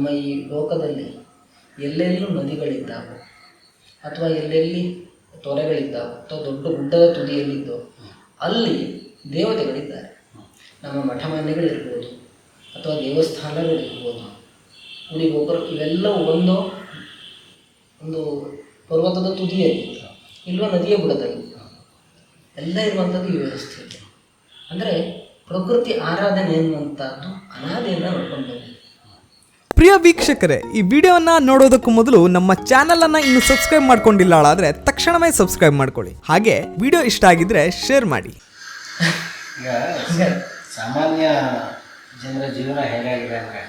ನಮ್ಮ ಈ ಲೋಕದಲ್ಲಿ ಎಲ್ಲೆಲ್ಲೂ ನದಿಗಳಿದ್ದಾವೆ ಅಥವಾ ಎಲ್ಲೆಲ್ಲಿ ತೊರೆಗಳಿದ್ದಾವೆ ಅಥವಾ ದೊಡ್ಡ ಗುಡ್ಡದ ತುದಿಯಲ್ಲಿದ್ದೋ ಅಲ್ಲಿ ದೇವತೆಗಳಿದ್ದಾರೆ. ನಮ್ಮ ಮಠಮಾನ್ಯಗಳಿರ್ಬೋದು ಅಥವಾ ದೇವಸ್ಥಾನಗಳಿರ್ಬೋದು, ಗುಡಿ ಗೋಪುರ ಇವೆಲ್ಲವೂ ಒಂದು ಪರ್ವತದ ತುದಿಯಲ್ಲಿ ಇಲ್ವ ನದಿಯ ಬುಡದಲ್ಲಿ ಎಲ್ಲ ಇರುವಂಥದ್ದು ಈ ವ್ಯವಸ್ಥೆ ಇದೆ. ಅಂದರೆ ಪ್ರಕೃತಿ ಆರಾಧನೆ ಎನ್ನುವಂಥದ್ದು ಅನಾದಿಯಿಂದ ನೋಡ್ಕೊಂಡು ಬಂದಿದೆ. ಪ್ರಿಯ ವೀಕ್ಷಕರೇ, ಈ ವಿಡಿಯೋನ ನೋಡೋದಕ್ಕೂ ಮೊದಲು ನಮ್ಮ ಚಾನಲನ್ನು ಇನ್ನೂ ಸಬ್ಸ್ಕ್ರೈಬ್ ಮಾಡ್ಕೊಂಡಿಲ್ಲ ಆದರೆ ತಕ್ಷಣವೇ ಸಬ್ಸ್ಕ್ರೈಬ್ ಮಾಡ್ಕೊಳ್ಳಿ. ಹಾಗೆ ವಿಡಿಯೋ ಇಷ್ಟ ಆಗಿದ್ರೆ ಶೇರ್ ಮಾಡಿ. ಈಗ ಸಾಮಾನ್ಯ ಜನರ ಜೀವನ ಹೇಗಾಗಿದೆ ಅಂದರೆ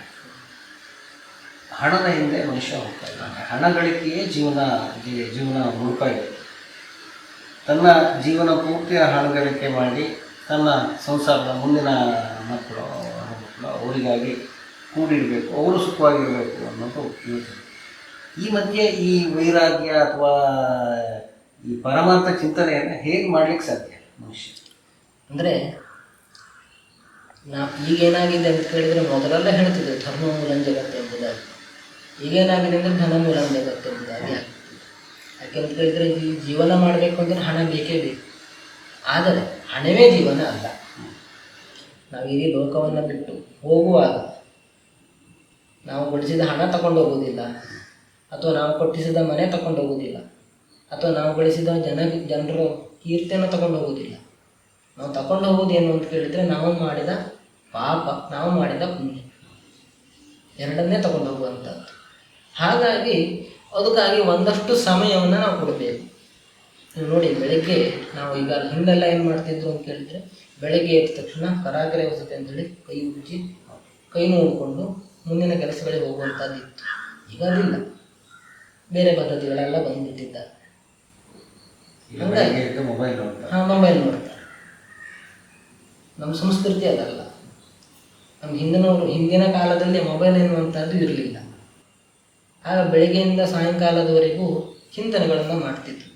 ಹಣದ ಹಿಂದೆ ಮನುಷ್ಯ ಹೋಗ್ತಾ ಇದ್ದಾನೆ. ಹಣ ಗಳಿಕೆಯೇ ಜೀವನ ಮುಳುಕ ಇದೆ. ತನ್ನ ಜೀವನ ಪೂರ್ತಿ ಹಣ ಗಳಿಕೆ ಮಾಡಿ ತನ್ನ ಸಂಸಾರದ ಮುಂದಿನ ಮಕ್ಕಳು ಅವರಿಗಾಗಿ ಕೂಡಿಡಬೇಕು, ಅವರು ಸುಖವಾಗಿರಬೇಕು ಅನ್ನೋದು ಯೋಚನೆ. ಈ ಮಧ್ಯೆ ಈ ವೈರಾಗ್ಯ ಅಥವಾ ಈ ಪರಮಾರ್ಥ ಚಿಂತನೆಯನ್ನು ಹೇಗೆ ಮಾಡಲಿಕ್ಕೆ ಸಾಧ್ಯ ಮನುಷ್ಯ? ಅಂದರೆ ಈಗೇನಾಗಿದೆ ಅಂತ ಕೇಳಿದರೆ ಮೊದಲೆಲ್ಲ ಹೇಳ್ತಿದ್ದೆ ಧರ್ಮ ಮೂಲಂ ಜಗತ್ತು ಎಂಬುದಾಗಿ. ಈಗೇನಾಗಿದೆ ಅಂದರೆ ಧನ ಮೂಲಂ ಜಗತ್ತು ಎಂಬುದಾಗಿ ಆಗ್ತಿದೆ. ಯಾಕೆಂತ ಕೇಳಿದರೆ ಈ ಜೀವನ ಮಾಡಬೇಕು ಅಂದರೆ ಹಣ ಬೇಕೇ ಬೇಕು. ಆದರೆ ಹಣವೇ ಜೀವನ ಅಲ್ಲ. ನಾವು ಈ ಲೋಕವನ್ನು ಬಿಟ್ಟು ಹೋಗುವಾಗ ನಾವು ಗಳಿಸಿದ ಹಣ ತಗೊಂಡು ಹೋಗೋದಿಲ್ಲ, ಅಥವಾ ನಾವು ಕಟ್ಟಿಸಿದ ಮನೆ ತಗೊಂಡು ಹೋಗೋದಿಲ್ಲ, ಅಥವಾ ನಾವು ಗಳಿಸಿದ ಜನರ ಕೀರ್ತಿಯನ್ನು ತಗೊಂಡು ಹೋಗೋದಿಲ್ಲ. ನಾವು ತಗೊಂಡು ಹೋಗೋದು ಏನು ಅಂತ ಕೇಳಿದರೆ ನಾವು ಮಾಡಿದ ಪಾಪ, ನಾವು ಮಾಡಿದ ಪುಣ್ಯ, ಎರಡನ್ನೇ ತಗೊಂಡು ಹೋಗುವಂಥದ್ದು. ಹಾಗಾಗಿ ಅದಕ್ಕಾಗಿ ಒಂದಷ್ಟು ಸಮಯವನ್ನು ನಾವು ಕೊಡಬೇಕು. ನೀವು ನೋಡಿ, ಬೆಳಗ್ಗೆ ನಾವು ಈಗ ಹಿಂದೆಲ್ಲ ಏನು ಮಾಡ್ತಿದ್ರು ಅಂತ ಕೇಳಿದರೆ ಬೆಳಗ್ಗೆ ಎದ್ದ ತಕ್ಷಣ ಕರಾಗರೆ ವಸತಿ ಅಂತೇಳಿ ಕೈ ಉಜ್ಜಿ ಕೈ ನೋಡಿಕೊಂಡು ಮುಂದಿನ ಕೆಲಸಗಳಿಗೆ ಹೋಗುವಂಥದ್ದು ಇತ್ತು. ಈಗ ಅದಿಲ್ಲ, ಬೇರೆ ಪದ್ಧತಿಗಳೆಲ್ಲ ಬಂದುಬಿಟ್ಟಿದ್ದಾರೆ. ಹಾಗಾಗಿ ಮೊಬೈಲ್ ನೋಡ್ತಾರೆ. ನಮ್ಮ ಸಂಸ್ಕೃತಿ ಅದಲ್ಲ. ನಮ್ಮ ಹಿಂದಿನ ಕಾಲದಲ್ಲಿ ಮೊಬೈಲ್ ಎನ್ನುವಂಥದ್ದು ಇರಲಿಲ್ಲ. ಆಗ ಬೆಳಗ್ಗೆಯಿಂದ ಸಾಯಂಕಾಲದವರೆಗೂ ಚಿಂತನೆಗಳನ್ನು ಮಾಡ್ತಿದ್ರು.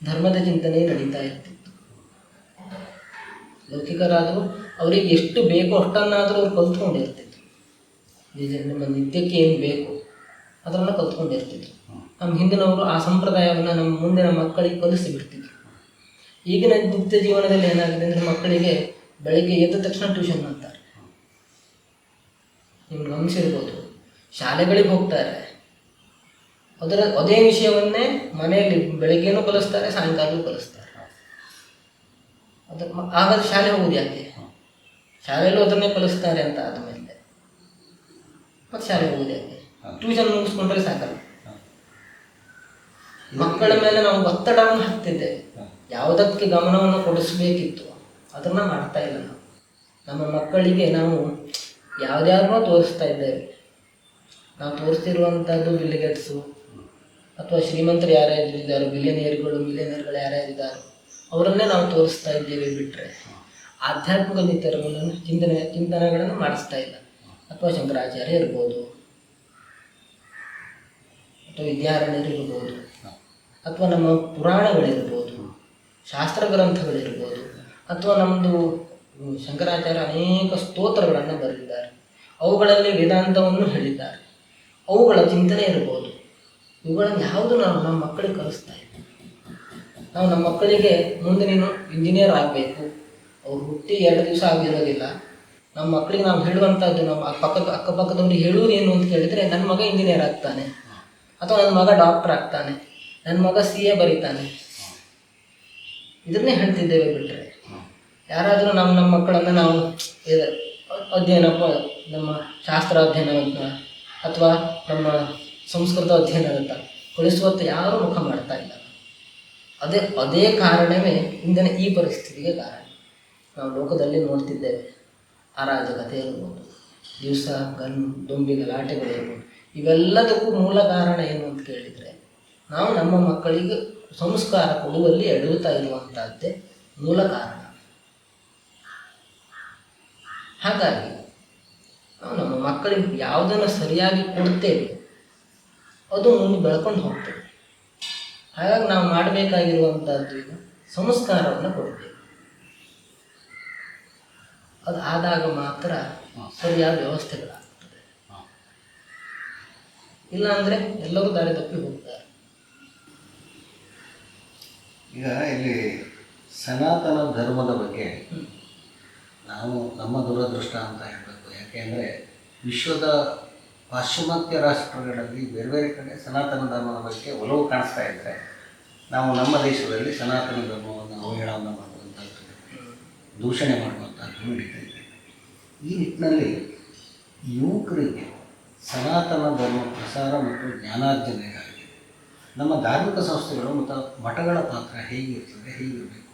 ಧರ್ಮದ ಚಿಂತನೆ ನಡೀತಾ ಇರ್ತಿತ್ತು. ಲೌಕಿಕರಾದರೂ ಅವರಿಗೆ ಎಷ್ಟು ಬೇಕೋ ಅಷ್ಟನ್ನಾದರೂ ಅವ್ರು ಕಲ್ತ್ಕೊಂಡಿರ್ತಿದ್ರು. ನಿಮ್ಮ ನಿತ್ಯಕ್ಕೆ ಏನು ಬೇಕು ಅದನ್ನು ಕಲ್ತ್ಕೊಂಡಿರ್ತಿದ್ರು. ನಮ್ಮ ಹಿಂದಿನವರು ಆ ಸಂಪ್ರದಾಯವನ್ನು ನಮ್ಮ ಮುಂದಿನ ಮಕ್ಕಳಿಗೆ ಕಲಿಸಿಬಿಡ್ತಿದ್ರು. ಈಗಿನ ನಿತ್ಯ ಜೀವನದಲ್ಲಿ ಏನಾಗಿದೆ ಅಂದರೆ ಮಕ್ಕಳಿಗೆ ಬೆಳಗ್ಗೆ ಎದ್ದ ತಕ್ಷಣ ಟ್ಯೂಷನ್ ಅಂತಾರೆ. ನಿಮ್ಗೆ ಗಮನಿಸಿರ್ಬೋದು, ಶಾಲೆಗಳಿಗೆ ಹೋಗ್ತಾರೆ, ಅದೇ ವಿಷಯವನ್ನೇ ಮನೆಯಲ್ಲಿ ಬೆಳಗ್ಗೆನೂ ಕಲಿಸ್ತಾರೆ, ಸಾಯಂಕಾಲವೂ ಕಲಿಸ್ತಾರೆ. ಹಾಗಾದ್ರೆ ಶಾಲೆ ಹೋಗೋದು ಯಾಕೆ? ಶಾಲೆಯಲ್ಲೂ ಅದನ್ನೇ ಕಲಿಸ್ತಾರೆ ಅಂತ ಆದಮೇಲೆ ಮತ್ತು ಶಾಲೆ ಹೋಗೋದು ಯಾಕೆ? ಟ್ಯೂಷನ್ ಮುಗಿಸ್ಕೊಂಡ್ರೆ ಸಾಕಲ್ಲ. ಮಕ್ಕಳ ಮೇಲೆ ನಾವು ಒತ್ತಡವನ್ನು ಹಾಕ್ತಿದ್ದೇವೆ. ಯಾವುದಕ್ಕೆ ಗಮನವನ್ನು ಕೊಡಿಸ್ಬೇಕಿತ್ತು ಅದನ್ನು ಮಾಡ್ತಾ ಇಲ್ಲ ನಾವು. ನಮ್ಮ ಮಕ್ಕಳಿಗೆ ನಾವು ಯಾವ್ದ್ಯಾರನ್ನೋ ತೋರಿಸ್ತಾ ಇದ್ದೇವೆ. ನಾವು ತೋರಿಸ್ತಿರುವಂಥದ್ದು ಬಿಲ್ಗೇಟ್ಸು ಅಥವಾ ಶ್ರೀಮಂತರು ಯಾರ್ಯಾರಿದ್ದಾರೆ, ಮಿಲಿಯನೇರ್ಗಳು ಯಾರ್ಯಾರಿದ್ದಾರೋ ಅವರನ್ನೇ ನಾವು ತೋರಿಸ್ತಾ ಇದ್ದೇವೆ ಬಿಟ್ಟರೆ ಆಧ್ಯಾತ್ಮಿಕ ನಿತ್ಯಗಳನ್ನು ಚಿಂತನೆಗಳನ್ನು ಮಾಡಿಸ್ತಾ ಇಲ್ಲ. ಅಥವಾ ಶಂಕರಾಚಾರ್ಯ ಇರ್ಬೋದು, ಅಥವಾ ವಿದ್ಯಾರಣ್ಯರು ಇರ್ಬೋದು, ಅಥವಾ ನಮ್ಮ ಪುರಾಣಗಳಿರ್ಬೋದು, ಶಾಸ್ತ್ರ ಗ್ರಂಥಗಳಿರ್ಬೋದು, ಅಥವಾ ನಮ್ಮದು ಶಂಕರಾಚಾರ್ಯ ಅನೇಕ ಸ್ತೋತ್ರಗಳನ್ನು ಬರೆದಿದ್ದಾರೆ. ಅವುಗಳಲ್ಲಿ ವೇದಾಂತವನ್ನು ಹೇಳಿದ್ದಾರೆ. ಅವುಗಳ ಚಿಂತನೆ ಇರ್ಬೋದು. ಇವುಗಳನ್ನು ಯಾವುದು ನಾವು ನಮ್ಮ ಮಕ್ಕಳಿಗೆ ಕಲಿಸ್ತಾ ಇದ್ದೀವಿ. ನಾವು ನಮ್ಮ ಮಕ್ಕಳಿಗೆ ಮುಂದೆ ನೀನು ಇಂಜಿನಿಯರ್ ಆಗಬೇಕು, ಅವ್ರು ಹುಟ್ಟಿ 2 ದಿವಸ ಆಗಿರೋದಿಲ್ಲ. ನಮ್ಮ ಮಕ್ಕಳಿಗೆ ನಾವು ಹೇಳುವಂಥದ್ದು, ನಮ್ಮ ಅಕ್ಕಪಕ್ಕದವ್ರಿಗೆ ಹೇಳುವುದು ಏನು ಅಂತ ಕೇಳಿದರೆ, ನನ್ನ ಮಗ ಇಂಜಿನಿಯರ್ ಆಗ್ತಾನೆ, ಅಥವಾ ನನ್ನ ಮಗ ಡಾಕ್ಟರ್ ಆಗ್ತಾನೆ, ನನ್ನ ಮಗ CA ಬರೀತಾನೆ, ಇದನ್ನೇ ಹೇಳ್ತಿದ್ದೇವೆ ಬಿಟ್ಟರೆ ಯಾರಾದರೂ ನಮ್ಮ ಮಕ್ಕಳನ್ನು ನಾವು ಅಧ್ಯಯನ, ನಮ್ಮ ಶಾಸ್ತ್ರ ಅಧ್ಯಯನ ಅಥವಾ ನಮ್ಮ ಸಂಸ್ಕೃತ ಅಧ್ಯಯನದಂತ ಕಳಿಸುವಂಥ ಯಾರೂ ಮುಖ ಮಾಡ್ತಾ ಇಲ್ಲ. ಅದೇ ಕಾರಣವೇ ಇಂದಿನ ಈ ಪರಿಸ್ಥಿತಿಗೆ ಕಾರಣ. ನಾವು ಲೋಕದಲ್ಲಿ ನೋಡ್ತಿದ್ದೇವೆ, ಅರಾಜಕತೆ ಇರ್ಬೋದು, ದಿವಸ ದೊಂಬಿ ಗಲಾಟೆಗಳಿರ್ಬೋದು. ಇವೆಲ್ಲದಕ್ಕೂ ಮೂಲ ಕಾರಣ ಏನು ಅಂತ ಕೇಳಿದರೆ, ನಾವು ನಮ್ಮ ಮಕ್ಕಳಿಗೆ ಸಂಸ್ಕಾರ ಕೊಡುವಲ್ಲಿ ಎಡುತ್ತಾ ಇರುವಂಥದ್ದೇ ಮೂಲ ಕಾರಣ. ಹಾಗಾಗಿ ನಾವು ನಮ್ಮ ಮಕ್ಕಳಿಗೆ ಯಾವುದನ್ನು ಸರಿಯಾಗಿ ಕೊಡ್ತೇವೆ ಅದು ಮುಂದೆ ಬೆಳ್ಕೊಂಡು ಹೋಗ್ತೇವೆ. ಹಾಗಾಗಿ ನಾವು ಮಾಡಬೇಕಾಗಿರುವಂಥದ್ದು ಈಗ ಸಂಸ್ಕಾರವನ್ನು ಕೊಡಬೇಕು. ಅದು ಆದಾಗ ಮಾತ್ರ ಸರಿಯಾದ ವ್ಯವಸ್ಥೆಗಳಾಗ್ತದೆ. ಇಲ್ಲ ಅಂದರೆ ಎಲ್ಲರೂ ದಾರಿ ತಪ್ಪಿ ಹೋಗ್ತಾರೆ. ಈಗ ಇಲ್ಲಿ ಸನಾತನ ಧರ್ಮದ ಬಗ್ಗೆ ನಾವು ನಮ್ಮ ದುರದೃಷ್ಟ ಅಂತ ಹೇಳಬೇಕು. ಯಾಕೆಂದರೆ ವಿಶ್ವದ ಪಾಶ್ಚಿಮಾತ್ಯ ರಾಷ್ಟ್ರಗಳಲ್ಲಿ ಬೇರೆ ಬೇರೆ ಕಡೆ ಸನಾತನ ಧರ್ಮದ ಬಗ್ಗೆ ಒಲವು ಕಾಣಿಸ್ತಾ ಇದ್ದರೆ, ನಾವು ನಮ್ಮ ದೇಶದಲ್ಲಿ ಸನಾತನ ಧರ್ಮವನ್ನು ಅವಹೇಳನ ಮಾಡುವಂಥದ್ದು, ದೂಷಣೆ ಮಾಡುವಂಥದ್ದು ನಡೀತಾ ಇದೆ. ಈ ನಿಟ್ಟಿನಲ್ಲಿ ಯುವಕರಿಗೆ ಸನಾತನ ಧರ್ಮ ಪ್ರಸಾರ ಮತ್ತು ಜ್ಞಾನಾರ್ಜನೆಗಾಗಿ ನಮ್ಮ ಧಾರ್ಮಿಕ ಸಂಸ್ಥೆಗಳು ಮತ್ತು ಮಠಗಳ ಪಾತ್ರ ಹೇಗಿರ್ತದೆ, ಹೇಗಿರಬೇಕು?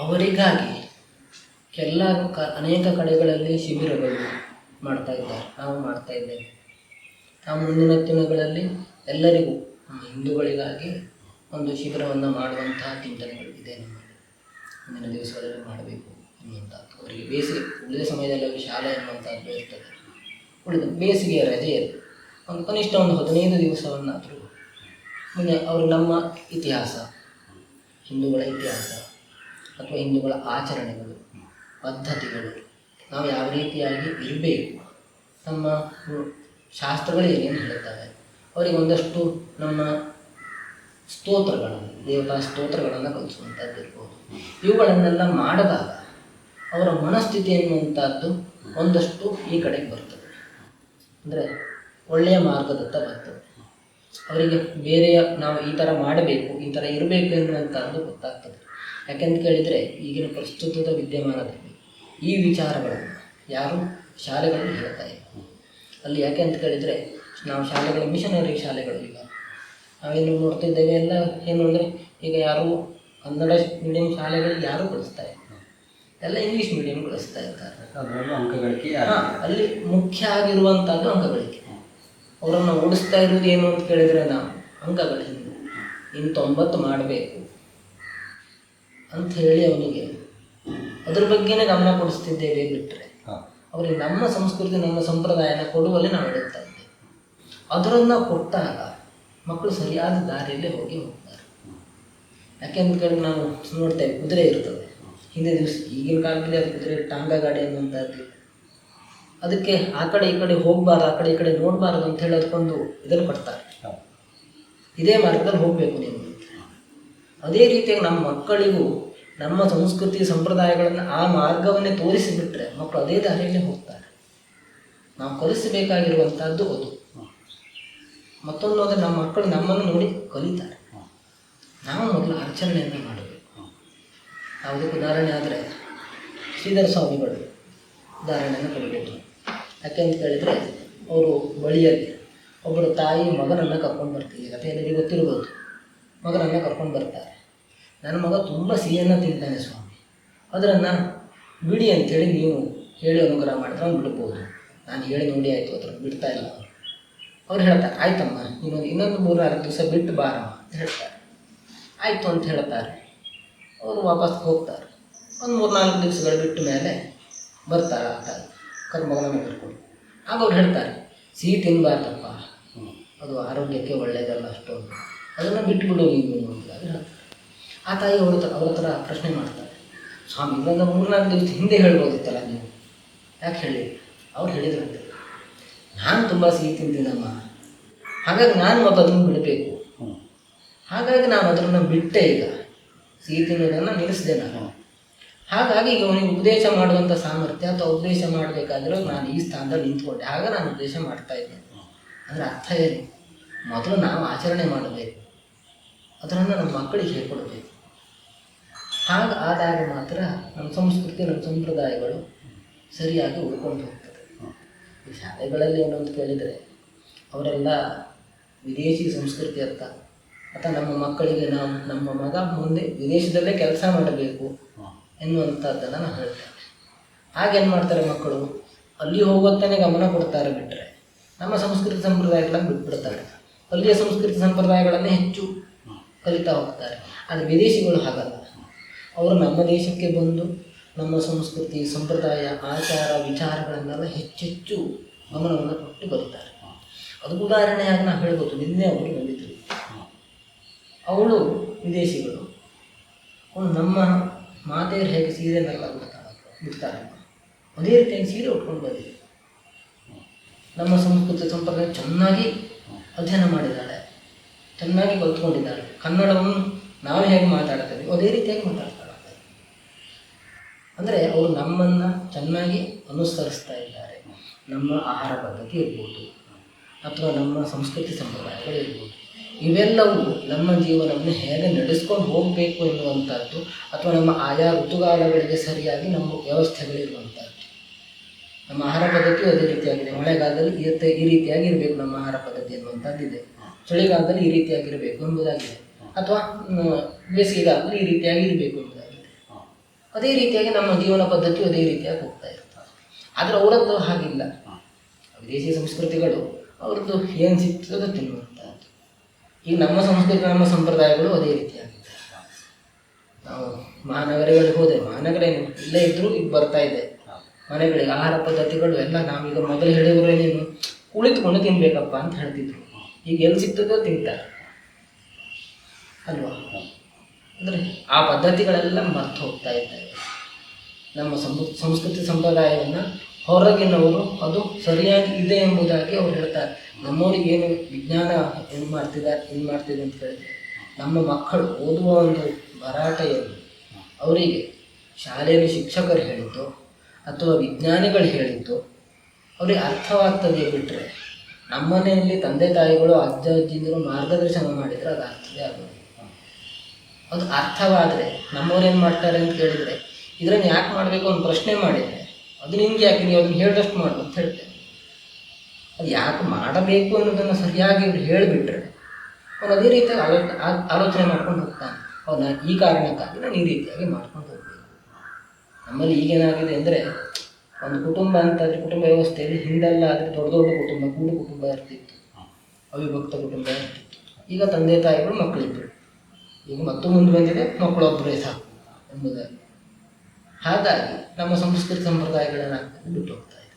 ಅವರಿಗಾಗಿ ಅನೇಕ ಕಡೆಗಳಲ್ಲಿ ಶಿಬಿರಗಳು ಮಾಡ್ತಾ ಇದ್ದಾರೆ, ನಾವು ಮಾಡ್ತಾ ಇದ್ದೇವೆ. ನಾವು ಮುಂದಿನ ದಿನಗಳಲ್ಲಿ ಎಲ್ಲರಿಗೂ ನಮ್ಮ ಹಿಂದೂಗಳಿಗಾಗಿ ಒಂದು ಶಿಬಿರವನ್ನು ಮಾಡುವಂತಹ ಚಿಂತನೆಗಳಿದೆ ನಮ್ಮಲ್ಲಿ. ಮುಂದಿನ ದಿವಸಗಳಲ್ಲಿ ಮಾಡಬೇಕು ಎನ್ನುವಂಥದ್ದು. ಅವರಿಗೆ ಬೇಸಿಗೆ ಉಳಿದ ಸಮಯದಲ್ಲಿ ಅವರು ಶಾಲೆ ಎನ್ನುವಂಥದ್ದು ಇರ್ತದೆ. ಉಳಿದ ಬೇಸಿಗೆಯ ರಜೆಯಲ್ಲಿ ಒಂದು ಕನಿಷ್ಠ ಒಂದು 15 ದಿವಸವನ್ನಾದರೂ ಮುಂದೆ ಅವರು ನಮ್ಮ ಇತಿಹಾಸ, ಹಿಂದೂಗಳ ಇತಿಹಾಸ ಅಥವಾ ಹಿಂದೂಗಳ ಆಚರಣೆಗಳು, ಪದ್ಧತಿಗಳು, ನಾವು ಯಾವ ರೀತಿಯಾಗಿ ಇರಬೇಕು, ನಮ್ಮ ಶಾಸ್ತ್ರಗಳು ಏನೇನು ಹೇಳುತ್ತವೆ, ಅವರಿಗೆ ಒಂದಷ್ಟು ನಮ್ಮ ಸ್ತೋತ್ರಗಳನ್ನು, ದೇವತಾ ಸ್ತೋತ್ರಗಳನ್ನು ಕಲಿಸುವಂಥದ್ದು ಇರ್ಬೋದು. ಇವುಗಳನ್ನೆಲ್ಲ ಮಾಡಿದಾಗ ಅವರ ಮನಸ್ಥಿತಿ ಎನ್ನುವಂಥದ್ದು ಒಂದಷ್ಟು ಈ ಕಡೆಗೆ ಬರ್ತದೆ, ಅಂದರೆ ಒಳ್ಳೆಯ ಮಾರ್ಗದತ್ತ ಬರ್ತದೆ. ಅವರಿಗೆ ಬೇರೆಯ ನಾವು ಈ ಥರ ಮಾಡಬೇಕು, ಈ ಥರ ಇರಬೇಕು ಎನ್ನುವಂಥದ್ದು ಗೊತ್ತಾಗ್ತದೆ. ಯಾಕೆಂತ ಕೇಳಿದರೆ ಈಗಿನ ಪ್ರಸ್ತುತದ ವಿದ್ಯಮಾನದಲ್ಲಿ ಈ ವಿಚಾರಗಳನ್ನು ಯಾರು ಶಾಲೆಗಳಲ್ಲಿ ಹೇಳ್ತಾ ಇಲ್ಲ. ಅಲ್ಲಿ ಯಾಕೆ ಅಂತ ಕೇಳಿದರೆ ನಾವು ಶಾಲೆಗಳ ಮಿಷನರಿ ಶಾಲೆಗಳು ಈಗ ನಾವೇನು ನೋಡ್ತಿದ್ದೇವೆ ಎಲ್ಲ ಏನು ಅಂದರೆ ಈಗ ಯಾರು ಕನ್ನಡ ಮೀಡಿಯಂ ಶಾಲೆಗಳಿಗೆ ಯಾರೂ ಕಳಿಸ್ತಾ ಇಲ್ಲ, ಎಲ್ಲ ಇಂಗ್ಲೀಷ್ ಮೀಡಿಯಂ ಕಳಿಸ್ತಾ ಇರ್ತಾರೆ. ಅಂಕಗಳಿಕೆ ಅಲ್ಲಿ ಮುಖ್ಯ ಆಗಿರುವಂಥದ್ದು ಅಂಕಗಳಿಕೆ. ಅವರನ್ನು ಓಡಿಸ್ತಾ ಇರುವುದು ಏನು ಅಂತ ಕೇಳಿದರೆ ನಾವು ಅಂಕಗಳಿಂದ ಇನ್ನು 90 ಮಾಡಬೇಕು ಅಂತ ಹೇಳಿ ಅವನಿಗೆ ಅದ್ರ ಬಗ್ಗೆನೇ ಗಮನ ಕೊಡಿಸ್ತಿದ್ದೇವೆ ಬಿಟ್ಟರೆ ಅವರಿಗೆ ನಮ್ಮ ಸಂಸ್ಕೃತಿ ನಮ್ಮ ಸಂಪ್ರದಾಯನ ಕೊಡುವಲ್ಲಿ ನಾವು ಇಡುತ್ತಾ ಇದ್ದೇವೆ. ಅದರನ್ನು ಕೊಟ್ಟಾಗ ಮಕ್ಕಳು ಸರಿಯಾದ ದಾರಿಯಲ್ಲೇ ಹೋಗ್ತಾರೆ. ಯಾಕೆ ಅಂತ ಕೇಳಿದ್ರೆ ನಾವು ನೋಡ್ತೇವೆ, ಕುದುರೆ ಇರ್ತದೆ ಹಿಂದೆ ದಿವಸ, ಈಗಿನ ಕಾಲದಲ್ಲಿ ಅದು ಕುದುರೆ ಟಾಂಗ ಗಾಡಿ ಅನ್ನುವಂಥದ್ದು, ಅದಕ್ಕೆ ಆ ಕಡೆ ಈ ಕಡೆ ಹೋಗಬಾರ್ದು, ಆ ಕಡೆ ಈ ಕಡೆ ನೋಡಬಾರ್ದು ಅಂತ ಹೇಳಿ ಅದಕ್ಕೊಂದು ಇದನ್ನು ಕೊಡ್ತಾರೆ, ಇದೇ ಮಾರ್ಗದಲ್ಲಿ ಹೋಗಬೇಕು ನೀವು. ಅದೇ ರೀತಿಯಾಗಿ ನಮ್ಮ ಮಕ್ಕಳಿಗೂ ನಮ್ಮ ಸಂಸ್ಕೃತಿ ಸಂಪ್ರದಾಯಗಳನ್ನು ಆ ಮಾರ್ಗವನ್ನೇ ತೋರಿಸಿಬಿಟ್ರೆ ಮಕ್ಕಳು ಅದೇ ದಾರಿಯಲ್ಲೇ ಹೋಗ್ತಾರೆ. ನಾವು ಕಲಿಸಬೇಕಾಗಿರುವಂಥದ್ದು ಅದು. ಮತ್ತೊಂದು ಅಂದರೆ ನಮ್ಮ ಮಕ್ಕಳು ನಮ್ಮನ್ನು ನೋಡಿ ಕಲಿತಾರೆ. ನಾವು ಮೊದಲು ಆಚರಣೆಯನ್ನು ಮಾಡಬೇಕು. ಯಾವುದಕ್ಕೆ ಉದಾಹರಣೆ ಆದರೆ ಶ್ರೀಧರ ಸ್ವಾಮಿಗಳು ಉದಾಹರಣೆಯನ್ನು ಕೊಡಬೇಕು. ಯಾಕೆ ಅಂತ ಕೇಳಿದರೆ ಅವರು ಬಳಿಯಲ್ಲಿ ಒಬ್ಬರು ತಾಯಿ ಮಗನನ್ನು ಕರ್ಕೊಂಡು ಬರ್ತೀವಿ, ಕಥೆ ಎಲ್ಲರಿಗೂ ಗೊತ್ತಿರ್ಬೋದು. ಮಗನನ್ನು ಕರ್ಕೊಂಡು ಬರ್ತಾರೆ. ನನ್ನ ಮಗ ತುಂಬ ಸಿಹಿಯನ್ನು ತಿಂತಾನೆ ಸ್ವಾಮಿ, ಅದನ್ನು ಬಿಡಿ ಅಂಥೇಳಿ ನೀವು ಹೇಳಿ ಅನುಗ್ರಹ ಮಾಡಿದ್ರೆ ಅವ್ನು ಬಿಡ್ಬೋದು. ನಾನು ಹೇಳಿ ನೋಡಿ ಆಯಿತು, ಅದನ್ನು ಬಿಡ್ತಾ ಇಲ್ಲ. ಅವ್ರು ಹೇಳ್ತಾರೆ, ಆಯ್ತಮ್ಮ ಇನ್ನೊಂದು 3-4 ದಿವಸ ಬಿಟ್ಟು ಬಾರಮ್ಮ ಅಂತ ಹೇಳ್ತಾರೆ. ಆಯಿತು ಅಂತ ಹೇಳ್ತಾರೆ. ಅವರು ವಾಪಸ್ ಹೋಗ್ತಾರೆ. ಒಂದು 3-4 ದಿವಸಗಳು ಬಿಟ್ಟ ಮೇಲೆ ಬರ್ತಾರೆ ಆ ತಾಯಿ ಮಗನನ್ನು ಕರ್ಕೊಂಡು. ಆಗ ಅವ್ರು ಹೇಳ್ತಾರೆ, ಸಿಹಿ ತಿನ್ನಬಾರ್ದಪ್ಪ, ಅದು ಆರೋಗ್ಯಕ್ಕೆ ಒಳ್ಳೆಯದಲ್ಲ ಅಷ್ಟೊಂದು, ಅದನ್ನು ಬಿಟ್ಟುಬಿಡು ನೀವು ಅಂತ ಹೇಳ್ತಾರೆ. ಆ ತಾಯಿ ಅವ್ರ ಹತ್ರ ಪ್ರಶ್ನೆ ಮಾಡ್ತಾರೆ, ಸ್ವಾಮಿ ಇವಾಗ 3-4 ದಿವಸ ಹಿಂದೆ ಹೇಳ್ಬೋದಿತ್ತಲ್ಲ ನೀವು, ಯಾಕೆ ಹೇಳಿ? ಅವ್ರು ಹೇಳಿದ್ರಂತೆ, ನಾನು ತುಂಬ ಸಿಹಿ ತಿಂತೀನಮ್ಮ, ಹಾಗಾಗಿ ನಾನು ಮತ್ತು ಅದನ್ನು ಬಿಡಬೇಕು, ಹಾಗಾಗಿ ನಾನು ಅದನ್ನು ಬಿಟ್ಟೆ, ಈಗ ಸಿಹಿ ತಿನ್ನೋದನ್ನು ನಿಲ್ಲಿಸಿದೆ ನಾನು. ಹಾಗಾಗಿ ಈಗ ಅವನಿಗೆ ಉಪದೇಶ ಮಾಡುವಂಥ ಸಾಮರ್ಥ್ಯ ಅಥವಾ ಉಪದೇಶ ಮಾಡಬೇಕಾದ್ರೆ ನಾನು ಈ ಸ್ಥಾನದಲ್ಲಿ ನಿಂತ್ಕೊಂಡೆ, ಆಗ ನಾನು ಉಪದೇಶ ಮಾಡ್ತಾ ಇದ್ದೇನೆ. ಅಂದರೆ ಅರ್ಥ ಏನು? ಮೊದಲು ನಾವು ಆಚರಣೆ ಮಾಡಬೇಕು, ಅದನ್ನು ನಮ್ಮ ಮಕ್ಕಳಿಗೆ ಹೇಳ್ಕೊಡ್ಬೇಕು. ಆದಾಗ ಮಾತ್ರ ನಮ್ಮ ಸಂಸ್ಕೃತಿ ನಮ್ಮ ಸಂಪ್ರದಾಯಗಳು ಸರಿಯಾಗಿ ಉಳ್ಕೊಂಡು ಹೋಗ್ತದೆ. ಈ ಶಾಲೆಗಳಲ್ಲಿ ಏನು ಅಂತ ಕೇಳಿದರೆ ಅವರೆಲ್ಲ ವಿದೇಶಿ ಸಂಸ್ಕೃತಿ ಅರ್ಥ ಅಥವಾ ನಮ್ಮ ಮಕ್ಕಳಿಗೆ ನಮ್ಮ ಮಗ ಮುಂದೆ ವಿದೇಶದಲ್ಲೇ ಕೆಲಸ ಮಾಡಬೇಕು ಎನ್ನುವಂಥದ್ದನ್ನು ನಾವು ಹೇಳ್ತೇವೆ. ಆಗೇನು ಮಾಡ್ತಾರೆ ಮಕ್ಕಳು, ಅಲ್ಲಿ ಹೋಗುತ್ತಾನೆ ಗಮನ ಕೊಡ್ತಾರೆ ಬಿಟ್ಟರೆ ನಮ್ಮ ಸಂಸ್ಕೃತಿ ಸಂಪ್ರದಾಯಗಳನ್ನು ಬಿಟ್ಬಿಡ್ತಾರೆ. ಅಲ್ಲಿಯ ಸಂಸ್ಕೃತಿ ಸಂಪ್ರದಾಯಗಳನ್ನೇ ಹೆಚ್ಚು ಕಲಿತಾ ಹೋಗ್ತಾರೆ. ಆದರೆ ವಿದೇಶಿಗಳು ಹಾಗಲ್ಲ, ಅವರು ನಮ್ಮ ದೇಶಕ್ಕೆ ಬಂದು ನಮ್ಮ ಸಂಸ್ಕೃತಿ ಸಂಪ್ರದಾಯ ಆಚಾರ ವಿಚಾರಗಳನ್ನೆಲ್ಲ ಹೆಚ್ಚೆಚ್ಚು ಗಮನವನ್ನು ಕೊಟ್ಟು ಬರೀತಾರೆ. ಅದಕ್ಕೆ ಉದಾಹರಣೆಯಾಗಿ ನಾವು ಹೇಳ್ಬೋದು, ನಿನ್ನೆ ಅವರು ಬಂದಿದ್ದರು, ಅವಳು ವಿದೇಶಿಗಳು, ಅವಳು ನಮ್ಮ ಮಾತೆಯರು ಹೇಗೆ ಸೀರೆನೆಲ್ಲ ಬಿಡ್ತಾರೆ ಅದೇ ರೀತಿಯಾಗಿ ಸೀರೆ ಉಟ್ಕೊಂಡು ಬಂದಿದೆ. ನಮ್ಮ ಸಂಸ್ಕೃತಿ ಸಂಪ್ರದಾಯ ಚೆನ್ನಾಗಿ ಅಧ್ಯಯನ ಮಾಡಿದ್ದಾಳೆ, ಚೆನ್ನಾಗಿ ಕಲ್ತ್ಕೊಂಡಿದ್ದಾಳೆ. ಕನ್ನಡವನ್ನು ನಾವು ಹೇಗೆ ಮಾತಾಡ್ತೇವೆ ಅದೇ ರೀತಿಯಾಗಿ ಮಾತಾಡ್ತಾಳೆ. ಅಂದರೆ ಅವರು ನಮ್ಮನ್ನು ಚೆನ್ನಾಗಿ ಅನುಸರಿಸ್ತಾ ಇದ್ದಾರೆ. ನಮ್ಮ ಆಹಾರ ಪದ್ಧತಿ ಇರ್ಬೋದು ಅಥವಾ ನಮ್ಮ ಸಂಸ್ಕೃತಿ ಸಂಪ್ರದಾಯಗಳು ಇರ್ಬೋದು, ಇವೆಲ್ಲವೂ ನಮ್ಮ ಜೀವನವನ್ನು ಹೇಗೆ ನಡೆಸ್ಕೊಂಡು ಹೋಗಬೇಕು ಎನ್ನುವಂಥದ್ದು ಅಥವಾ ನಮ್ಮ ಆಯಾ ಋತುಗಾಲಗಳಿಗೆ ಸರಿಯಾಗಿ ನಮ್ಮ ವ್ಯವಸ್ಥೆಗಳಿರುವಂಥದ್ದು. ನಮ್ಮ ಆಹಾರ ಪದ್ಧತಿಯು ಅದೇ ರೀತಿಯಾಗಿದೆ. ಮಳೆಗಾಲದಲ್ಲಿ ಈ ರೀತಿಯಾಗಿ ಇರಬೇಕು ನಮ್ಮ ಆಹಾರ ಪದ್ಧತಿ ಎನ್ನುವಂಥದ್ದಿದೆ, ಚಳಿಗಾಲದಲ್ಲಿ ಈ ರೀತಿಯಾಗಿರಬೇಕು ಎಂಬುದಾಗಿದೆ, ಅಥವಾ ಬೇಸಿಗೆಗಾಲದಲ್ಲಿ ಈ ರೀತಿಯಾಗಿ ಇರಬೇಕು ಎಂಬುದಾಗಿದೆ. ಅದೇ ರೀತಿಯಾಗಿ ನಮ್ಮ ಜೀವನ ಪದ್ಧತಿಯು ಅದೇ ರೀತಿಯಾಗಿ ಹೋಗ್ತಾ ಇರ್ತದೆ. ಆದರೆ ಅವರದ್ದು ಹಾಗಿಲ್ಲ. ವಿದೇಶಿ ಸಂಸ್ಕೃತಿಗಳು ಅವ್ರದ್ದು ಏನು ಸಿಗ್ತದೋ ತಿನ್ನುವಂಥದ್ದು. ಈಗ ನಮ್ಮ ಸಂಸ್ಕೃತಿ ನಮ್ಮ ಸಂಪ್ರದಾಯಗಳು ಅದೇ ರೀತಿಯಾಗಿದೆ. ನಾವು ಮಹಾನಗರಗಳಿಗೆ ಹೋದರೆ, ಮಹಾನಗರ ಏನು ಇಲ್ಲೇ ಇದ್ದರೂ ಈಗ ಬರ್ತಾ ಇದೆ ಮನೆಗಳಿಗೆ ಆಹಾರ ಪದ್ಧತಿಗಳು ಎಲ್ಲ. ನಾವೀಗ ಮೊದಲು ಹೇಳಿದ್ರೆ ನೀನು ಕುಳಿತುಕೊಂಡು ತಿನ್ಬೇಕಪ್ಪ ಅಂತ ಹೇಳ್ತಿದ್ರು. ಈಗ ಎಲ್ಲಿ ಸಿಗ್ತದೋ ತಿಂತಾರೆ ಅಲ್ವಾ? ಅಂದರೆ ಆ ಪದ್ಧತಿಗಳೆಲ್ಲ ಮರ್ತು ಹೋಗ್ತಾ ಇದ್ದಾವೆ. ನಮ್ಮ ಸಂಸ್ಕೃತಿ ಸಂಪ್ರದಾಯವನ್ನು ಹೊರಗಿನವರು ಅದು ಸರಿಯಾಗಿ ಇದೆ ಎಂಬುದಾಗಿ ಅವ್ರು ಹೇಳ್ತಾರೆ. ನಮ್ಮವರಿಗೆ ಏನು ವಿಜ್ಞಾನ ಏನು ಮಾಡ್ತಿದೆ ಅಂತ ಹೇಳಿದ್ರೆ, ನಮ್ಮ ಮಕ್ಕಳು ಓದುವ ಒಂದು ಭರಾಟೆಯಲ್ಲಿ ಅವರಿಗೆ ಶಾಲೆಯಲ್ಲಿ ಶಿಕ್ಷಕರು ಹೇಳಿದ್ದು ಅಥವಾ ವಿಜ್ಞಾನಿಗಳು ಹೇಳಿದ್ದು ಅವ್ರಿಗೆ ಅರ್ಥವಾಗ್ತದೆ ಬಿಟ್ಟರೆ, ನಮ್ಮನೆಯಲ್ಲಿ ತಂದೆ ತಾಯಿಗಳು ಅಜ್ಜ ಅಜ್ಜಿಂದರು ಮಾರ್ಗದರ್ಶನ ಮಾಡಿದರೆ ಅದು ಅರ್ಥವೇ ಆಗೋದು. ಅದು ಅರ್ಥವಾದರೆ ನಮ್ಮವ್ರು ಏನು ಮಾಡ್ತಾರೆ ಅಂತ ಕೇಳಿದರೆ, ಇದನ್ನು ಯಾಕೆ ಮಾಡಬೇಕು ಒಂದು ಪ್ರಶ್ನೆ ಮಾಡಿದರೆ ಅದು ನಿಮ್ಗೆ ಯಾಕೆ, ನೀವು ಅದನ್ನು ಹೇಳಿದಷ್ಟು ಮಾಡು ಅಂತ ಹೇಳ್ತೇನೆ. ಅದು ಯಾಕೆ ಮಾಡಬೇಕು ಅನ್ನೋದನ್ನು ಸರಿಯಾಗಿ ಇವ್ರು ಹೇಳಿಬಿಟ್ರೆ ಅವನು ಅದೇ ರೀತಿಯಾಗಿ ಆಲೋಚನೆ ಮಾಡ್ಕೊಂಡು ಹೋಗ್ತಾನೆ. ಅವನ ಈ ಕಾರಣಕ್ಕಾಗಿ ನಾನು ಈ ರೀತಿಯಾಗಿ ಮಾಡ್ಕೊಂಡು ಹೋಗ್ಬೇಕು. ನಮ್ಮಲ್ಲಿ ಈಗೇನಾಗಿದೆ ಅಂದರೆ, ಒಂದು ಕುಟುಂಬ ಅಂತಾದರೆ ಕುಟುಂಬ ವ್ಯವಸ್ಥೆಯಲ್ಲಿ ಹಿಂದೆಲ್ಲ ಆದರೆ ದೊಡ್ಡ ದೊಡ್ಡ ಕುಟುಂಬ, ಕೂಡು ಕುಟುಂಬ ಇರ್ತಿತ್ತು, ಅವಿಭಕ್ತ ಕುಟುಂಬ ಇರ್ತಿತ್ತು. ಈಗ ತಂದೆ ತಾಯಿಗಳು ಮಕ್ಕಳಿದ್ದರು. ಈಗ ಮತ್ತು ಮುಂದೆ ಬಂದಿದೆ ಮಕ್ಕಳೊಬ್ಬರೇ ಸಾಕು ಎಂಬುದಾಗಿ. ಹಾಗಾಗಿ ನಮ್ಮ ಸಂಸ್ಕೃತಿ ಸಂಪ್ರದಾಯಗಳನ್ನು ಬಿಟ್ಟು ಹೋಗ್ತಾ ಇದೆ.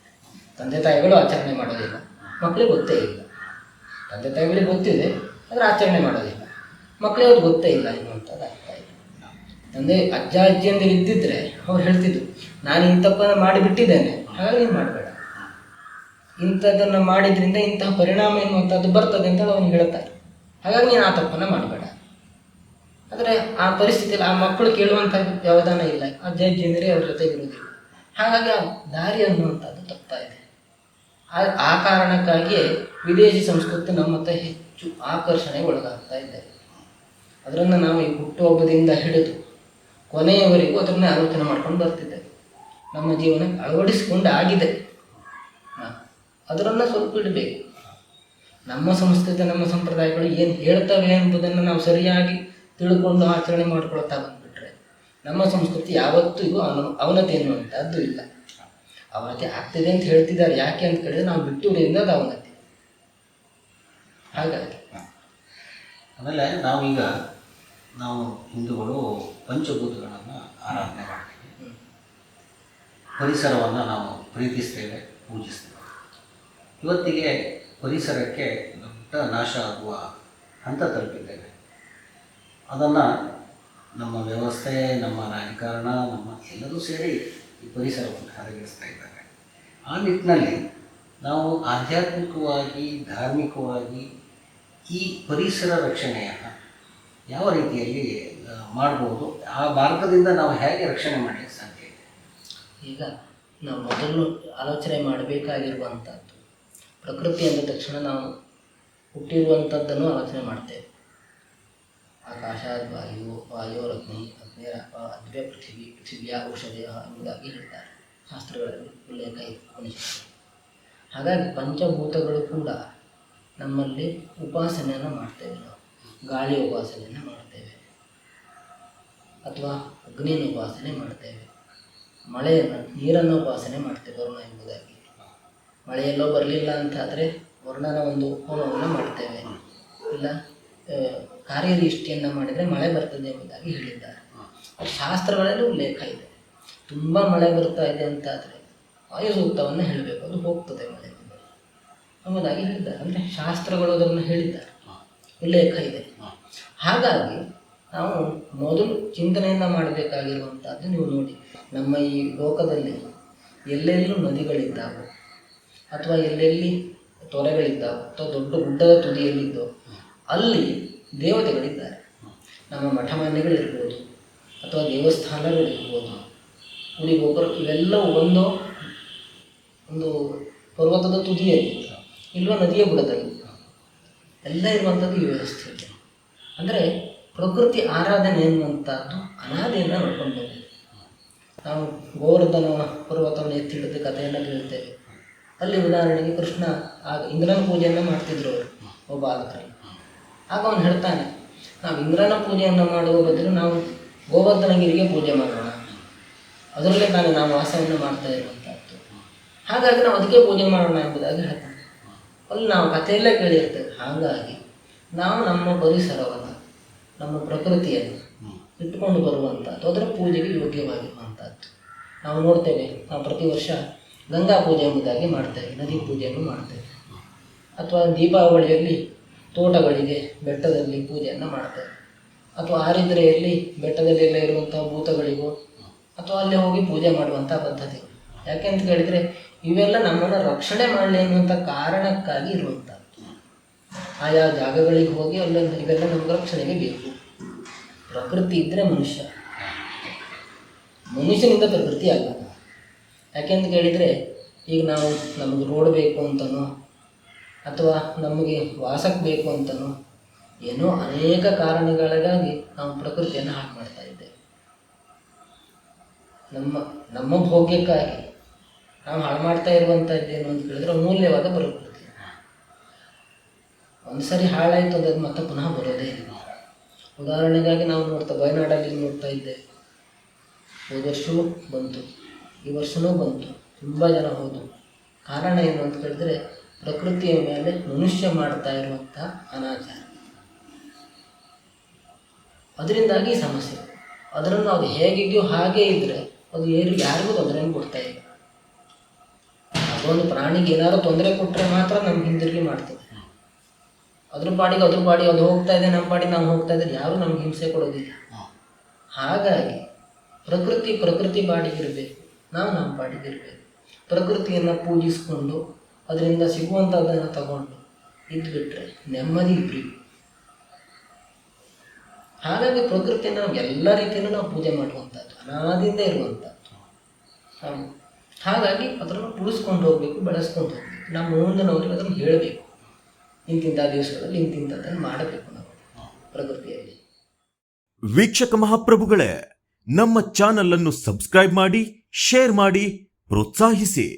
ತಂದೆ ತಾಯಿಗಳು ಆಚರಣೆ ಮಾಡೋದಿಲ್ಲ, ಮಕ್ಕಳಿಗೆ ಗೊತ್ತೇ ಇಲ್ಲ. ತಂದೆ ತಾಯಿಗಳಿಗೆ ಗೊತ್ತಿದೆ ಆದರೆ ಆಚರಣೆ ಮಾಡೋದಿಲ್ಲ, ಮಕ್ಕಳಿಗೆ ಅದು ಗೊತ್ತೇ ಇಲ್ಲ ಎನ್ನುವಂಥದ್ದು ಆಗ್ತಾ ಇದೆ. ತಂದೆ ಅಜ್ಜ ಅಜ್ಜಿಯಂದಿರು ಇದ್ದಿದ್ದರೆ ಅವ್ರು ಹೇಳ್ತಿದ್ರು, ನಾನು ಇಂಥ ತಪ್ಪನ್ನು ಮಾಡಿಬಿಟ್ಟಿದ್ದೇನೆ, ಹಾಗಾಗಿ ನೀನು ಮಾಡಬೇಡ, ಇಂಥದ್ದನ್ನು ಮಾಡಿದ್ರಿಂದ ಇಂತಹ ಪರಿಣಾಮ ಎನ್ನುವಂಥದ್ದು ಬರ್ತದೆ ಅಂತ ಅವನು ಹೇಳ್ತಾರೆ, ಹಾಗಾಗಿ ನೀನು ಆ ತಪ್ಪನ್ನು ಮಾಡಬೇಡ. ಆದರೆ ಆ ಪರಿಸ್ಥಿತಿಯಲ್ಲಿ ಆ ಮಕ್ಕಳು ಕೇಳುವಂಥ ವ್ಯವಧಾನ ಇಲ್ಲ, ಅಜ್ಜ ಅಜ್ಜಿಯಂದಿರೇ ಅವ್ರ ಜೊತೆಗೆ ಇರೋದಿಲ್ಲ. ಹಾಗಾಗಿ ಆ ದಾರಿ ಅನ್ನುವಂಥದ್ದು ತಪ್ತಾ ಇದೆ. ಆ ಕಾರಣಕ್ಕಾಗಿಯೇ ವಿದೇಶಿ ಸಂಸ್ಕೃತಿ ನಮ್ಮತ್ತ ಹೆಚ್ಚು ಆಕರ್ಷಣೆಗೆ ಒಳಗಾಗ್ತಾ ಇದ್ದೇವೆ. ಅದನ್ನು ನಾವು ಈ ಹುಟ್ಟುಹಬ್ಬದಿಂದ ಹಿಡಿದು ಕೊನೆಯವರೆಗೂ ಅದನ್ನೇ ಆಲೋಚನೆ ಮಾಡ್ಕೊಂಡು ಬರ್ತಿದ್ದೇವೆ. ನಮ್ಮ ಜೀವನಕ್ಕೆ ಅಳವಡಿಸಿಕೊಂಡು ಆಗಿದೆ. ಅದನ್ನು ಸ್ವಲ್ಪ ಇಡಬೇಕು. ನಮ್ಮ ಸಂಸ್ಕೃತಿ ನಮ್ಮ ಸಂಪ್ರದಾಯಗಳು ಏನು ಹೇಳ್ತವೆ ಎಂಬುದನ್ನು ನಾವು ಸರಿಯಾಗಿ ತಿಳ್ಕೊಂಡು ಆಚರಣೆ ಮಾಡ್ಕೊಳ್ತಾ ಬಂದುಬಿಟ್ರೆ ನಮ್ಮ ಸಂಸ್ಕೃತಿ ಯಾವತ್ತೂ ಇದು ಅವನತಿ ಎನ್ನುವಂಥದ್ದು ಇಲ್ಲ. ಅವನತಿ ಆಗ್ತಿದೆ ಅಂತ ಹೇಳ್ತಿದ್ದಾರೆ, ಯಾಕೆ ಅಂತ ಕೇಳಿದ್ರೆ ನಾವು ಬಿಟ್ಟುವುದರಿಂದ ಅದು ಅವನತಿ. ಹಾಗಾಗಿ ಆಮೇಲೆ ನಾವು ಹಿಂದೂಗಳು ಪಂಚಭೂತಗಳನ್ನು ಆರಾಧನೆ ಮಾಡ್ತೀವಿ, ಪರಿಸರವನ್ನು ನಾವು ಪ್ರೀತಿಸ್ತೇವೆ, ಪೂಜಿಸ್ತೇವೆ. ಇವತ್ತಿಗೆ ಪರಿಸರಕ್ಕೆ ದೊಡ್ಡ ನಾಶ ಆಗುವ ಹಂತ ತಲುಪಿದ್ದೇವೆ. ಅದನ್ನು ನಮ್ಮ ವ್ಯವಸ್ಥೆ, ನಮ್ಮ ರಾಜಕಾರಣ, ನಮ್ಮ ಎಲ್ಲರೂ ಸೇರಿ ಈ ಪರಿಸರವನ್ನು ಹದಗೆಡಿಸ್ತಾ ಇದ್ದಾರೆ. ಆ ನಿಟ್ಟಿನಲ್ಲಿ ನಾವು ಆಧ್ಯಾತ್ಮಿಕವಾಗಿ, ಧಾರ್ಮಿಕವಾಗಿ ಈ ಪರಿಸರ ರಕ್ಷಣೆಯನ್ನು ಯಾವ ರೀತಿಯಲ್ಲಿ ಮಾಡ್ಬೋದು, ಆ ಮಾರ್ಗದಿಂದ ನಾವು ಹೇಗೆ ರಕ್ಷಣೆ ಮಾಡಲಿಕ್ಕೆ ಸಾಧ್ಯ ಇದೆ? ಈಗ ನಾವು ಮೊದಲು ಆಲೋಚನೆ ಮಾಡಬೇಕಾಗಿರುವಂಥದ್ದು, ಪ್ರಕೃತಿ ಅಂದ ತಕ್ಷಣ ನಾವು ಹುಟ್ಟಿರುವಂಥದ್ದನ್ನು ಆಲೋಚನೆ ಮಾಡ್ತೇವೆ. ಆಕಾಶಾದ್ ವಾಯೋರಗ್ನಿ ಅದ್ವೇ ಪೃಥಿವಿಯ ಔಷಧಿಯ ಎಂಬುದಾಗಿ ಹೇಳ್ತಾರೆ ಶಾಸ್ತ್ರಗಳಲ್ಲಿ ಉಲ್ಲೇಖ ಇದೆ. ಹಾಗಾಗಿ ಪಂಚಭೂತಗಳು ಕೂಡ ನಮ್ಮಲ್ಲಿ ಉಪಾಸನೆಯನ್ನು ಮಾಡ್ತೇವೆ. ನಾವು ಗಾಳಿ ಉಪಾಸನೆಯನ್ನು ಮಾಡ್ತೇವೆ, ಅಥವಾ ಅಗ್ನಿಯನ್ನು ಉಪಾಸನೆ ಮಾಡ್ತೇವೆ, ನೀರನ್ನು ಉಪಾಸನೆ ಮಾಡ್ತೇವೆ ವರುಣ ಎಂಬುದಾಗಿ. ಮಳೆಯೆಲ್ಲೋ ಬರಲಿಲ್ಲ ಅಂತಾದರೆ ವರುಣನ ಒಂದು ಹೋಮವನ್ನು ಮಾಡ್ತೇವೆ, ಇಲ್ಲ ಕಾರ್ಯದೃಷ್ಟಿಯನ್ನು ಮಾಡಿದರೆ ಮಳೆ ಬರ್ತದೆ ಎಂಬುದಾಗಿ ಹೇಳಿದ್ದಾರೆ. ಶಾಸ್ತ್ರಗಳಲ್ಲಿ ಉಲ್ಲೇಖ ಇದೆ. ತುಂಬ ಮಳೆ ಬರ್ತಾ ಇದೆ ಅಂತಾದರೆ ವಾಯು ಸೂಕ್ತವನ್ನು ಹೇಳಬೇಕು, ಅದು ಹೋಗ್ತದೆ ಮಳೆ ಎಂಬುದಾಗಿ ಹೇಳಿದ್ದಾರೆ. ಅಂದರೆ ಶಾಸ್ತ್ರಗಳು ಅದನ್ನು ಹೇಳಿದ್ದಾರೆ, ಉಲ್ಲೇಖ ಇದೆ. ಹಾಗಾಗಿ ನಾವು ಮೊದಲು ಚಿಂತನೆಯನ್ನು ಮಾಡಬೇಕಾಗಿರುವಂಥದ್ದು, ನೀವು ನೋಡಿ ನಮ್ಮ ಈ ಲೋಕದಲ್ಲಿ ಎಲ್ಲೆಲ್ಲೂ ನದಿಗಳಿದ್ದಾವೆ, ಅಥವಾ ಎಲ್ಲೆಲ್ಲಿ ತೊರೆಗಳಿದ್ದಾವೆ ಅಥವಾ ದೊಡ್ಡ ಗುಡ್ಡದ ತುದಿಯಲ್ಲಿದ್ದೋ ಅಲ್ಲಿ ದೇವತೆಗಳಿದ್ದಾರೆ. ನಮ್ಮ ಮಠಮಾನ್ಯಗಳಿರ್ಬೋದು ಅಥವಾ ದೇವಸ್ಥಾನಗಳಿರ್ಬೋದು, ಗುಡಿ ಗೋಪುರ ಇವೆಲ್ಲವೂ ಒಂದು ಪರ್ವತದ ತುದಿಯಲ್ಲಿ ಇಲ್ವ ನದಿಯ ಬುಡದಲ್ಲಿ ಎಲ್ಲ ಇರುವಂಥದ್ದು ಈ ವ್ಯವಸ್ಥೆ ಇದೆ. ಅಂದರೆ ಪ್ರಕೃತಿ ಆರಾಧನೆ ಎನ್ನುವಂಥದ್ದು ಅನಾದಿಯಿಂದ ನೋಡ್ಕೊಂಡು ಬಂದಿದೆ. ನಾವು ಗೋವರ್ಧನ ಪರ್ವತವನ್ನು ಎತ್ತಿ ಹಿಡಿದ ಕಥೆಯನ್ನು ಕೇಳ್ತೇವೆ. ಅಲ್ಲಿ ಉದಾಹರಣೆಗೆ ಕೃಷ್ಣ ಆಗ ಇಂದ್ರನ ಪೂಜೆಯನ್ನು ಮಾಡ್ತಿದ್ರು ಅವರು ಒಬ್ಬ ಬಾಲಕರಲ್ಲಿ. ಆಗ ಅವನು ಹೇಳ್ತಾನೆ, ನಾವು ಇಂದ್ರನ ಪೂಜೆಯನ್ನು ಮಾಡುವ ಬದಲು ನಾವು ಗೋವರ್ಧನಗಿರಿಗೆ ಪೂಜೆ ಮಾಡೋಣ, ಅದರಲ್ಲೇ ತಾನೇ ನಾವು ವಾಸವನ್ನು ಮಾಡ್ತಾ ಇರುವಂಥದ್ದು, ಹಾಗಾಗಿ ನಾವು ಅದಕ್ಕೆ ಪೂಜೆ ಮಾಡೋಣ ಎಂಬುದಾಗಿ ಹೇಳ್ತಾನೆ. ಅಲ್ಲಿ ನಾವು ಕಥೆಯಲ್ಲೇ ಕೇಳಿರ್ತೇವೆ. ಹಾಗಾಗಿ ನಾವು ನಮ್ಮ ಪರಿಸರವನ್ನು, ನಮ್ಮ ಪ್ರಕೃತಿಯನ್ನು ಇಟ್ಟುಕೊಂಡು ಬರುವಂಥದ್ದು ಅದರ ಪೂಜೆಗೆ ಯೋಗ್ಯವಾಗಿರುವಂಥದ್ದು. ನಾವು ನೋಡ್ತೇವೆ, ನಾವು ಪ್ರತಿ ವರ್ಷ ಗಂಗಾ ಪೂಜೆ ಎಂಬುದಾಗಿ ಮಾಡ್ತೇವೆ, ನದಿ ಪೂಜೆಯನ್ನು ಮಾಡ್ತೇವೆ. ಅಥವಾ ದೀಪಾವಳಿಯಲ್ಲಿ ತೋಟಗಳಿಗೆ ಬೆಟ್ಟದಲ್ಲಿ ಪೂಜೆಯನ್ನು ಮಾಡ್ತೇವೆ. ಅಥವಾ ಆರಿದ್ರೆಯಲ್ಲಿ ಬೆಟ್ಟದಲ್ಲೆಲ್ಲ ಇರುವಂಥ ಭೂತಗಳಿಗೂ ಅಥವಾ ಅಲ್ಲಿ ಹೋಗಿ ಪೂಜೆ ಮಾಡುವಂಥ ಪದ್ಧತಿ. ಯಾಕೆ ಅಂತ ಕೇಳಿದರೆ ಇವೆಲ್ಲ ನಮ್ಮನ್ನು ರಕ್ಷಣೆ ಮಾಡಲಿ ಅನ್ನುವಂಥ ಕಾರಣಕ್ಕಾಗಿ ಇರುವಂಥದ್ದು. ಆಯಾ ಜಾಗಗಳಿಗೆ ಹೋಗಿ ಅಲ್ಲೊಂದು ಇವೆಲ್ಲ ನಮ್ಗೆ ರಕ್ಷಣೆಗೆ ಬೇಕು. ಪ್ರಕೃತಿ ಇದ್ದರೆ ಮನುಷ್ಯನಿಂದ ಪ್ರಕೃತಿ ಆಗಲ್ಲ. ಯಾಕೆಂತ ಕೇಳಿದರೆ ಈಗ ನಾವು ನಮಗೆ ರೋಡ್ ಬೇಕು ಅಂತನೋ ಅಥವಾ ನಮಗೆ ವಾಸಕ್ಕೆ ಬೇಕು ಅಂತನೋ ಏನೋ ಅನೇಕ ಕಾರಣಗಳಿಗಾಗಿ ನಾವು ಪ್ರಕೃತಿಯನ್ನು ಹಾಳು ಮಾಡ್ತಾ ಇದ್ದೇವೆ. ನಮ್ಮ ಭೋಗ್ಯಕ್ಕಾಗಿ ನಾವು ಹಾಳು ಮಾಡ್ತಾ ಇರುವಂಥದ್ದೇನು ಅಂತ ಕೇಳಿದ್ರೆ ಅಮೂಲ್ಯವಾದ ಪ್ರಕೃತಿ. ಒಂದು ಸರಿ ಹಾಳಾಯಿತು ಅದು ಮತ್ತೆ ಪುನಃ ಬರೋದೇ ಇಲ್ಲ. ಉದಾಹರಣೆಗಾಗಿ ನಾವು ವಯನಾಡಲ್ಲಿ ನೋಡ್ತಾ ಇದ್ದೇವೆ. ಹೋದ ವರ್ಷವೂ ಬಂತು, ಈ ವರ್ಷವೂ ಬಂತು, ತುಂಬ ಜನ ಹೋದರು. ಕಾರಣ ಏನು ಅಂತ ಕೇಳಿದ್ರೆ ಪ್ರಕೃತಿಯ ಮೇಲೆ ಮನುಷ್ಯ ಮಾಡ್ತಾ ಇರುವಂಥ ಅನಾಚಾರ. ಅದರಿಂದಾಗಿ ಸಮಸ್ಯೆ. ಅದನ್ನು ಅದು ಹೇಗಿದೆಯೋ ಹಾಗೇ ಇದ್ದರೆ ಅದು ಯಾರಿಗೂ ತೊಂದರೆಯನ್ನು ಕೊಡ್ತಾ ಇಲ್ಲ. ಅದೊಂದು ಪ್ರಾಣಿಗೆ ಏನಾದರೂ ತೊಂದರೆ ಕೊಟ್ಟರೆ ಮಾತ್ರ ನಮ್ಗೆ ಹಿಂದಿರುಗಿ ಮಾಡ್ತದೆ. ಅದ್ರ ಪಾಡಿಗೆ ಅದು ಹೋಗ್ತಾ ಇದೆ, ನಮ್ಮ ಪಾಡಿಗೆ ನಾವು ಹೋಗ್ತಾ ಇದ್ರೆ ಯಾರೂ ನಮ್ಗೆ ಹಿಂಸೆ ಕೊಡೋದಿಲ್ಲ. ಹಾಗಾಗಿ ಪ್ರಕೃತಿ ಪಾಡಿಗಿರಬೇಕು, ನಾವು ನಮ್ಮ ಪಾಡಿಗಿರಬೇಕು. ಪ್ರಕೃತಿಯನ್ನು ಪೂಜಿಸ್ಕೊಂಡು ಅದರಿಂದ ಸಿಗುವಂಥದ್ದನ್ನು ತಗೊಂಡು ಇದ್ಬಿಟ್ರೆ ನೆಮ್ಮದಿ ಇಬ್ಬರಿಗೂ. ಹಾಗಾಗಿ ಪ್ರಕೃತಿಯನ್ನು ನಾವು ಎಲ್ಲ ರೀತಿಯಲ್ಲೂ ನಾವು ಪೂಜೆ ಮಾಡುವಂಥದ್ದು, ಅನಾದಿಯಿಂದ ಇರುವಂಥದ್ದು. ಹಾಗಾಗಿ ಅದನ್ನು ಉಳಿಸ್ಕೊಂಡು ಹೋಗಬೇಕು, ಬೆಳೆಸ್ಕೊಂಡು ಹೋಗಬೇಕು. ನಮ್ಮ ಮುಂದಿನವರಿಗೆ ಅದನ್ನು ಹೇಳಬೇಕು, ಇಂತಿಂಥ ದಿವಸಗಳಲ್ಲಿ ಇಂತಿಂಥದ್ದನ್ನು ಮಾಡಬೇಕು ನಾವು ಪ್ರಕೃತಿಯಲ್ಲಿ. ವೀಕ್ಷಕ ಮಹಾಪ್ರಭುಗಳೇ, ನಮ್ಮ ಚಾನಲ್ ಅನ್ನು ಸಬ್ಸ್ಕ್ರೈಬ್ ಮಾಡಿ, ಶೇರ್ ಮಾಡಿ, ಪ್ರೋತ್ಸಾಹಿಸಿ.